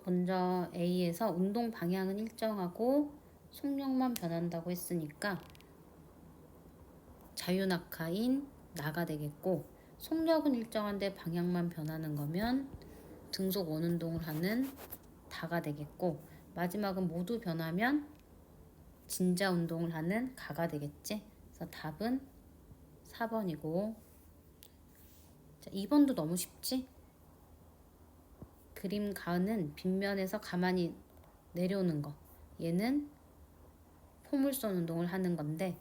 먼저 A에서 운동 방향은 일정하고 속력만 변한다고 했으니까 자유낙하인 나가 되겠고, 속력은 일정한데 방향만 변하는 거면 등속 원운동을 하는 다가 되겠고, 마지막은 모두 변하면 진자 운동을 하는 가가 되겠지. 그래서 답은 4번이고, 자, 2번도 너무 쉽지? 그림 가는 빗면에서 가만히 내려오는 거, 얘는 포물선 운동을 하는 건데,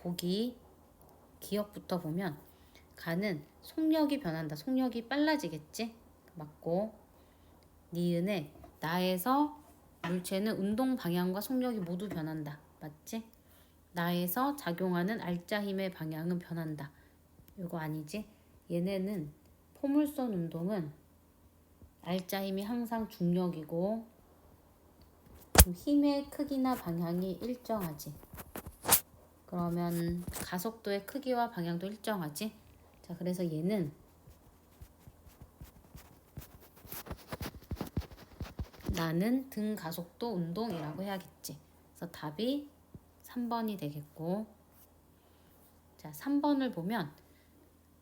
보기 기억부터 보면 가는 속력이 변한다. 속력이 빨라지겠지? 맞고, 니은에 나에서 물체는 운동 방향과 속력이 모두 변한다. 맞지? 나에서 작용하는 알짜 힘의 방향은 변한다. 이거 아니지? 얘네는 포물선 운동은 알짜 힘이 항상 중력이고 힘의 크기나 방향이 일정하지. 그러면 가속도의 크기와 방향도 일정하지. 자, 그래서 얘는 나는 등 가속도 운동이라고 해야겠지. 그래서 답이 3번이 되겠고, 자, 3번을 보면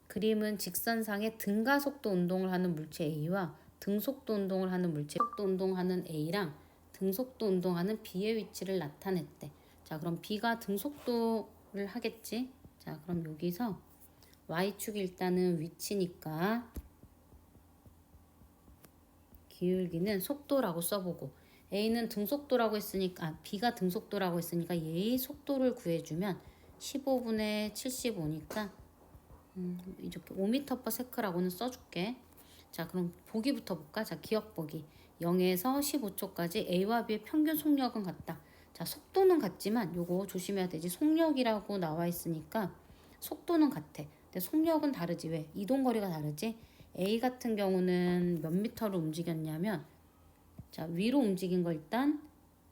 그림은 직선상에 등 가속도 운동을 하는 물체 A와 등 속도 운동을 하는 물체 속도 운동하는 A랑 등 속도 운동하는 B의 위치를 나타냈대. 자, 그럼 B가 등 속도를 하겠지. 자, 그럼 여기서 Y축이 일단은 위치니까 기울기는 속도라고 써보고, A는 등속도라고 했으니까, B가 등속도라고 했으니까 얘의 속도를 구해주면 15분의 75니까 이렇게 5m/s라고는 써줄게. 자, 그럼 보기부터 볼까? 자, 기억 보기. 0에서 15초까지 A와 B의 평균 속력은 같다. 자, 속도는 같지만 요거 조심해야 되지. 속력이라고 나와 있으니까 속도는 같아. 근데 속력은 다르지. 왜? 이동거리가 다르지. A 같은 경우는 몇 미터로 움직였냐면, 자, 위로 움직인 거 일단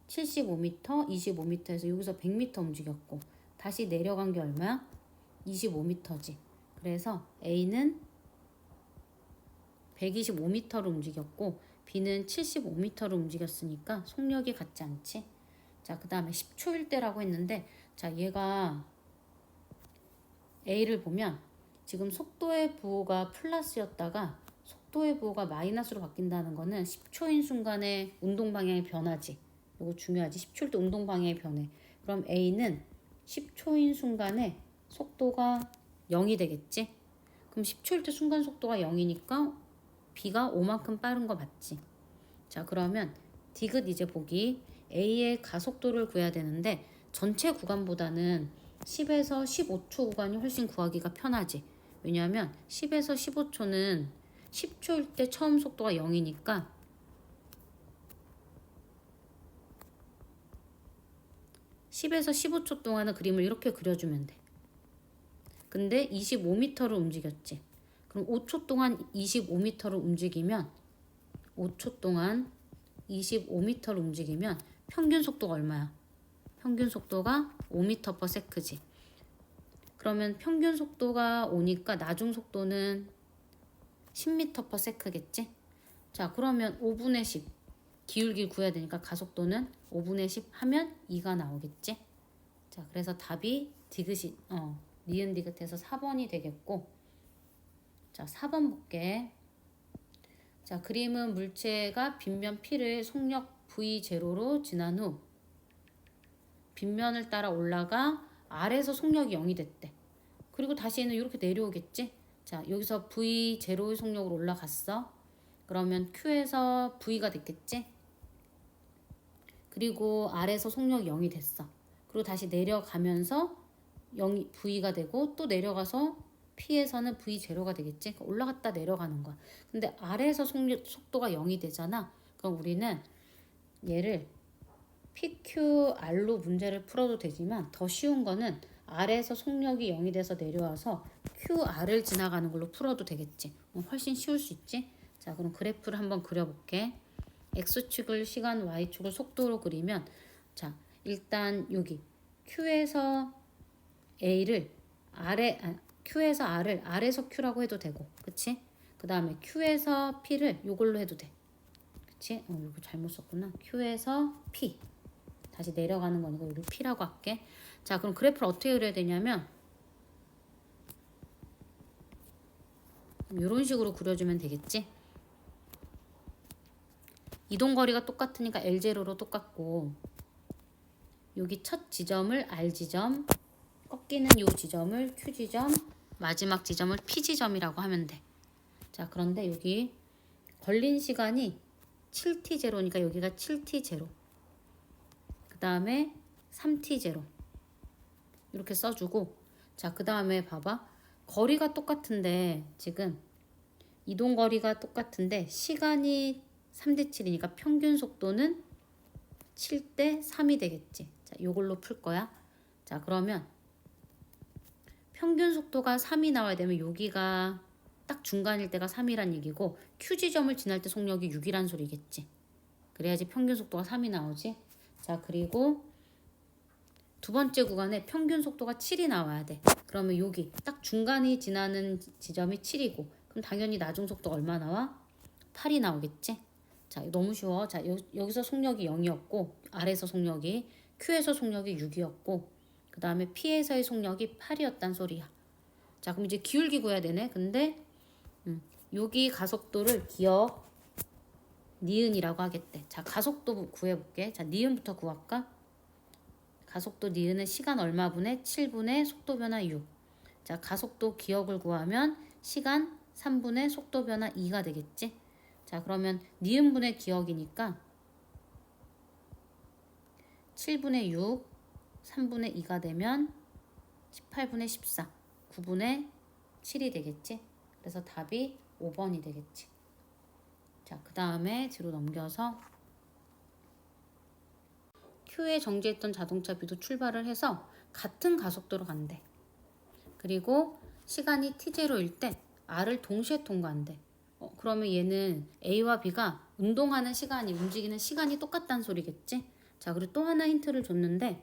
75m, 25m에서 여기서 100m 움직였고, 다시 내려간 게 얼마야? 25m지. 그래서 A는 125m로 움직였고 B는 75m로 움직였으니까 속력이 같지 않지. 자, 그 다음에 10초일 때라고 했는데, 자, 얘가 A를 보면 지금 속도의 부호가 플러스였다가 속도의 부호가 마이너스로 바뀐다는 거는 10초인 순간에 운동 방향이 변하지. 이거 중요하지. 10초일 때 운동 방향이 변해. 그럼 A는 10초인 순간에 속도가 0이 되겠지. 그럼 10초일 때 순간 속도가 0이니까 B가 5만큼 빠른 거 맞지. 자, 그러면 디귿 이제 보기. A의 가속도를 구해야 되는데 전체 구간보다는 10에서 15초 구간이 훨씬 구하기가 편하지. 왜냐하면 10에서 15초는 10초일 때 처음 속도가 0이니까 10에서 15초 동안은 그림을 이렇게 그려주면 돼. 근데 25m를 움직였지. 그럼 5초 동안 25m를 움직이면 5초 동안 25m를 움직이면 평균 속도가 얼마야? 평균 속도가 5m/s지. 그러면 평균 속도가 오니까 나중 속도는 10m/s겠지? 자, 그러면 5분의 10 기울기 구해야 되니까 가속도는 5분의 10 하면 2가 나오겠지? 자, 그래서 답이 디귿이 니은 디귿해서 4번이 되겠고, 자, 4번 볼게. 자, 그림은 물체가 빗면 P를 속력 V0로 지난 후 빗면을 따라 올라가 아래에서 속력이 0이 됐대. 그리고 다시 얘는 이렇게 내려오겠지? 자, 여기서 V0의 속력으로 올라갔어. 그러면 Q에서 V가 됐겠지? 그리고 아래에서 속력이 0이 됐어. 그리고 다시 내려가면서 0, V가 되고 또 내려가서 P에서는 V0가 되겠지? 그러니까 올라갔다 내려가는 거야. 근데 아래에서 속도가 0이 되잖아. 그럼 우리는 얘를 PQR로 문제를 풀어도 되지만 더 쉬운 거는 아래에서 속력이 0이 돼서 내려와서 QR을 지나가는 걸로 풀어도 되겠지. 훨씬 쉬울 수 있지? 자, 그럼 그래프를 한번 그려볼게. X축을 시간, Y축을 속도로 그리면, 자, 일단 여기 Q에서 A를 Q에서 R을 R에서 Q라고 해도 되고, 그치? 그 다음에 Q에서 P를 요걸로 해도 돼. 그치? 이거 잘못 썼구나. Q에서 P. 다시 내려가는 거니까 여기 P라고 할게. 자, 그럼 그래프를 어떻게 그려야 되냐면 이런 식으로 그려주면 되겠지? 이동거리가 똑같으니까 L0로 똑같고 여기 첫 지점을 R지점, 꺾이는 요 지점을 Q지점, 마지막 지점을 P지점이라고 하면 돼. 자, 그런데 여기 걸린 시간이 7t0니까 여기가 7t0. 그 다음에 3t0. 이렇게 써주고, 자, 그 다음에 봐봐. 거리가 똑같은데, 지금 이동거리가 똑같은데, 시간이 3대7이니까 평균 속도는 7대 3이 되겠지. 자, 요걸로 풀 거야. 자, 그러면 평균 속도가 3이 나와야 되면 여기가 딱 중간일 때가 3이란 얘기고 Q지점을 지날 때 속력이 6이란 소리겠지. 그래야지 평균 속도가 3이 나오지. 자, 그리고 두 번째 구간에 평균 속도가 7이 나와야 돼. 그러면 여기 딱 중간이 지나는 지점이 7이고 그럼 당연히 나중 속도가 얼마 나와? 8이 나오겠지. 자, 너무 쉬워. 자, 여기서 속력이 0이었고 아래에서 속력이 Q에서 속력이 6이었고 그 다음에 P에서의 속력이 8이었단 소리야. 자, 그럼 이제 기울기 구해야 되네. 근데 여기 가속도를 기억 니은이라고 하겠대. 자, 가속도 구해볼게. 자, 니은부터 구할까? 가속도 니은은 시간 얼마분의 7분의 속도 변화 6. 자, 가속도 기억을 구하면 시간 3분의 속도 변화 2가 되겠지. 자, 그러면 니은분의 기억이니까 7분의 6, 3분의 2가 되면 18분의 14, 9분의 7이 되겠지. 그래서 답이 5번이 되겠지. 자, 그 다음에 뒤로 넘겨서 Q에 정지했던 자동차 B도 출발을 해서 같은 가속도로 간대. 그리고 시간이 t0일 때 R을 동시에 통과한대. 그러면 얘는 A와 B가 운동하는 시간이, 움직이는 시간이 똑같다는 소리겠지? 자, 그리고 또 하나 힌트를 줬는데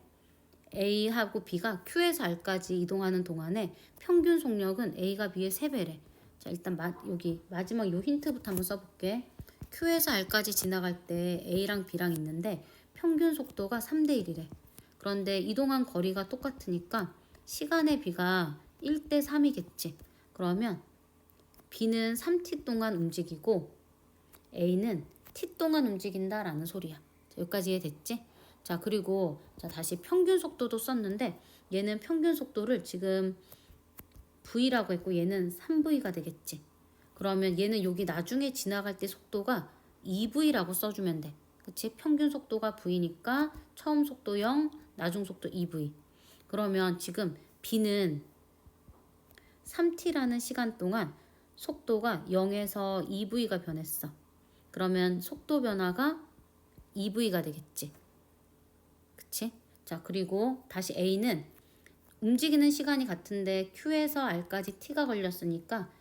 A하고 B가 Q에서 R까지 이동하는 동안에 평균 속력은 A가 B의 3배래. 자, 일단 여기 마지막 요 힌트부터 한번 써볼게. Q에서 R까지 지나갈 때 A랑 B랑 있는데 평균 속도가 3대 1이래. 그런데 이동한 거리가 똑같으니까 시간의 B가 1대 3이겠지. 그러면 B는 3t 동안 움직이고 A는 t 동안 움직인다라는 소리야. 자, 여기까지 이해됐지? 자, 그리고 자, 다시 평균 속도도 썼는데 얘는 평균 속도를 지금 V라고 했고 얘는 3V가 되겠지. 그러면 얘는 여기 나중에 지나갈 때 속도가 2V라고 써주면 돼. 그치? 평균 속도가 V니까 처음 속도 0, 나중 속도 2V. 그러면 지금 B는 3t라는 시간 동안 속도가 0에서 2V가 변했어. 그러면 속도 변화가 2V가 되겠지. 그치? 자, 그리고 다시 A는 움직이는 시간이 같은데 Q에서 R까지 T가 걸렸으니까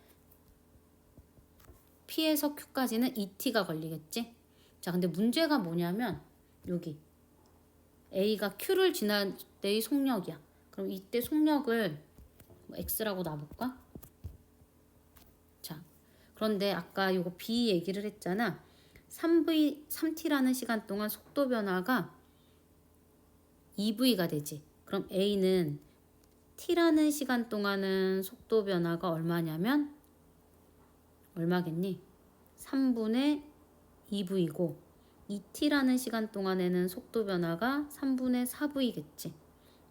P에서 Q까지는 2T가 걸리겠지? 자, 근데 문제가 뭐냐면 여기 A가 Q를 지날 때의 속력이야. 그럼 이때 속력을 X라고 놔볼까? 자, 그런데 아까 요거 B 얘기를 했잖아. 3T라는 시간 동안 속도 변화가 2V가 되지. 그럼 A는 T라는 시간 동안은 속도 변화가 얼마냐면 얼마겠니? 3분의 2V고 2T라는 시간 동안에는 속도 변화가 3분의 4V겠지.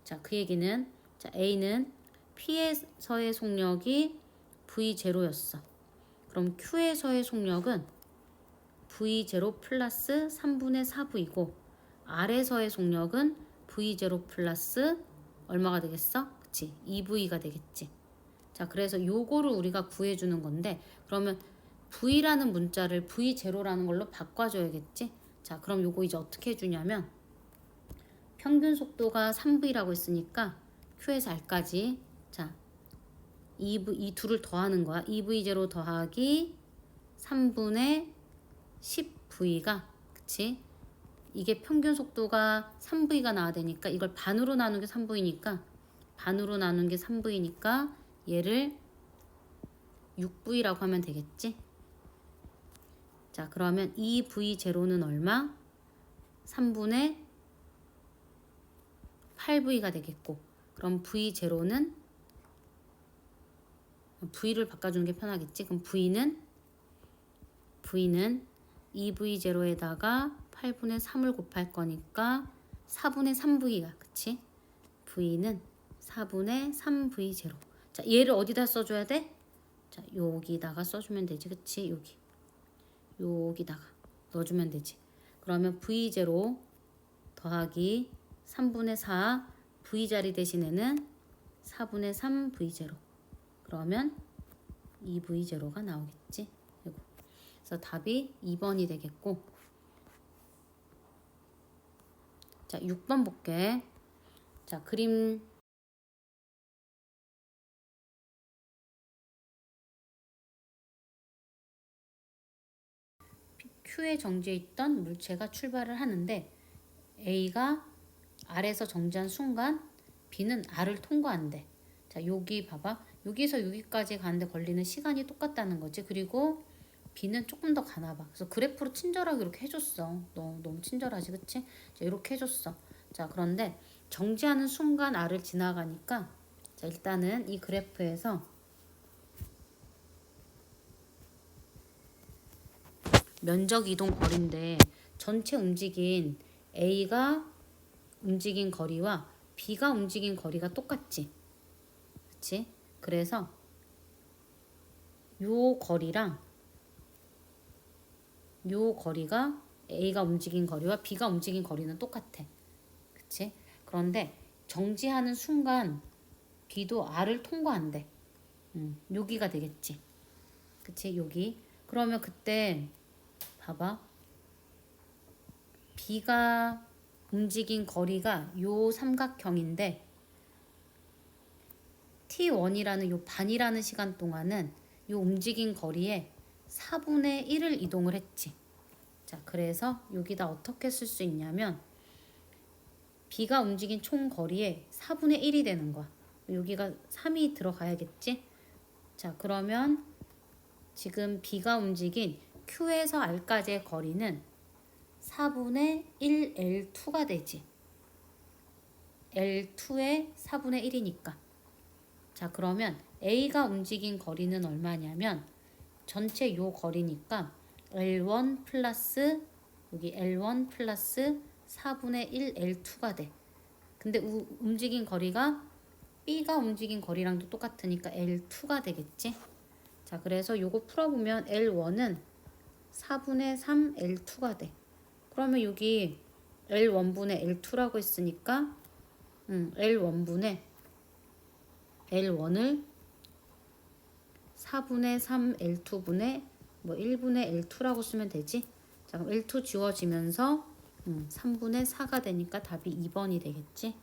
자, 그 얘기는 자, A는 P에서의 속력이 V0였어. 그럼 Q에서의 속력은 V0 플러스 3분의 4V고 R에서의 속력은 V0 플러스 얼마가 되겠어? 그치? 2V가 되겠지. 자, 그래서 요거를 우리가 구해주는 건데 그러면 V라는 문자를 V0라는 걸로 바꿔줘야겠지? 자, 그럼 요거 이제 어떻게 해주냐면 평균 속도가 3V라고 했으니까 Q에서 R까지 자, 이 둘을 더하는 거야. 2V0 더하기 3분의 10V가 그치? 이게 평균 속도가 3V가 나와야 되니까 이걸 반으로 나눈 게 3V니까 반으로 나눈 게 3V니까 얘를 6V라고 하면 되겠지? 자, 그러면 2V0는 얼마? 3분의 8V가 되겠고, 그럼 V0는 V를 바꿔주는 게 편하겠지? 그럼 V는 2V0에다가 8분의 3을 곱할 거니까 4분의 3V가, 그치? V는 4분의 3V0. 자, 얘를 어디다 써줘야 돼? 자, 여기다가 써주면 되지, 그치? 여기다가 넣어주면 되지. 그러면 V0 더하기 3분의 4 V자리 대신에는 4분의 3 V0. 그러면 2V0가 나오겠지. 그래서 답이 2번이 되겠고, 자, 6번 볼게. 자, 그림 Q에 정지해 있던 물체가 출발을 하는데 A가 R에서 정지한 순간 B는 R을 통과한대. 자, 여기 봐봐. 여기서 여기까지 가는데 걸리는 시간이 똑같다는 거지. 그리고 B는 조금 더 가나 봐. 그래서 그래프로 친절하게 이렇게 해줬어. 너무 친절하지, 그치? 자, 이렇게 해줬어. 자, 그런데 정지하는 순간 R을 지나가니까, 자, 일단은 이 그래프에서 면적 이동 거리인데 전체 움직인 A가 움직인 거리와 B가 움직인 거리가 똑같지. 그치? 그래서 요 거리랑 요 거리가 A가 움직인 거리와 B가 움직인 거리는 똑같아. 그치? 그런데 정지하는 순간 B도 R을 통과한대. 여기가 되겠지. 그치? 여기. 그러면 그때 봐봐. B가 움직인 거리가 요 삼각형인데 T1이라는 요 반이라는 시간 동안은 요 움직인 거리에 4분의 1을 이동을 했지. 자, 그래서 여기다 어떻게 쓸 수 있냐면 B가 움직인 총 거리에 4분의 1이 되는 거야. 여기가 3이 들어가야겠지. 자, 그러면 지금 B가 움직인 Q에서 R까지의 거리는 4분의 1L2가 되지. L2의 4분의 1이니까. 자, 그러면 A가 움직인 거리는 얼마냐면 전체 요 거리니까 L1 플러스 여기 L1 플러스 4분의 1 L2가 돼. 근데 움직인 거리가 B가 움직인 거리랑도 똑같으니까 L2가 되겠지. 자, 그래서 요거 풀어보면 L1은 4분의 3 L2가 돼. 그러면 여기 L1분의 L2라고 했으니까 L1분의 L1을 4분의 3 L2분의 뭐 1분의 L2라고 쓰면 되지. 자, 그럼 L2 지워지면서 3분의 4가 되니까 답이 2번이 되겠지.